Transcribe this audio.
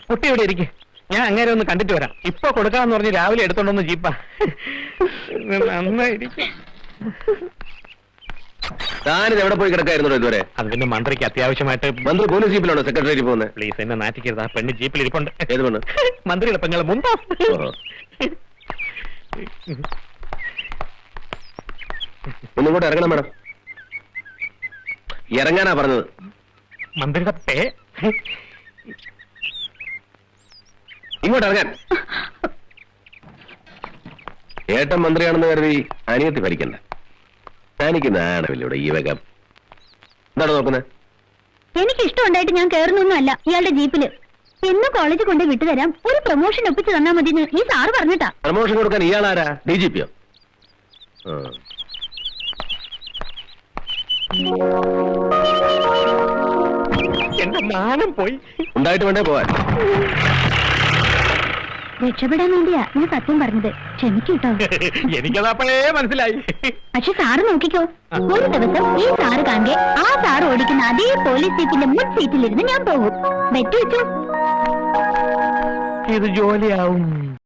കുട്ടി ഇവിടെ ഇരിക്കെ, ഞാൻ അങ്ങനെ ഒന്ന് കണ്ടിട്ട് വരാം. ഇപ്പൊ കൊടുക്കാന്ന് പറഞ്ഞ് രാവിലെ എടുത്തോണ്ടൊന്ന് ജീപ്പാ. നന്നായിരിക്കും. താനിത് എവിടെ പോയി കിടക്കായിരുന്നു ഇതുവരെ? അത് പിന്നെ മന്ത്രിക്ക് അത്യാവശ്യമായിട്ട്. മന്ത്രി പോലീസ് ജീപ്പിലാണോ സെക്രട്ടറി പോകുന്നത്? പ്ലീസ് എന്നെ നാറ്റിക്കരുത്. ആ പെണ്ണ് ജീപ്പിൽ ഇരിപ്പുണ്ട്. ഏത് പെണ്ണ്? മന്ത്രിയുടെ പെങ്ങള് മുമ്പ്. ഒന്നിങ്ങോട്ട് ഇറങ്ങണം മേഡം. ഇറങ്ങാനാ പറഞ്ഞത്. മന്ത്രിയുടെ പേ ഇങ്ങോട്ട് ഇറങ്ങാൻ. ഏട്ടൻ മന്ത്രിയാണെന്ന് കരുതി അനിയത്തി ഭരിക്കണ്ട. തനിക്ക് നാണമില്ലൂടെ ഈ വകം. എന്താണ് നോക്കുന്നത്? എനിക്ക് ഇഷ്ടമുണ്ടായിട്ട് ഞാൻ കയറുന്നൊന്നുമല്ല ഇയാളുടെ ജീപ്പില്. എന്ന് കോളേജ് കൊണ്ട് വിട്ടുതരാം, ഒരു പ്രൊമോഷൻ ഒപ്പിച്ച് തന്നാ മതി ഈ സാറ് പറഞ്ഞിട്ടാ. പ്രമോഷൻ കൊടുക്കാൻ ഇയാളാരാ? DGP യോ? എന്റെ മാനം പോയി. ഉണ്ടായിട്ട് വേണ്ടേ പോവാൻ? രക്ഷപ്പെടാൻ വേണ്ടിയാ ഞാൻ സത്യം പറഞ്ഞത്. ക്ഷമിക്കൂട്ടോ. എനിക്കതപ്പോഴേ മനസ്സിലായി. പക്ഷെ സാറ് നോക്കിക്കോ, ഒരു ദിവസം ഈ സാറ് കാണെ ആ സാറ് ഓടിക്കുന്ന അതേ പോലീസ് ജീപ്പിന്റെ മുൻ സീറ്റിലിരുന്ന് ഞാൻ പോകും. ബെറ്റ് വെച്ചു. ഇത് ജോലിയാവും.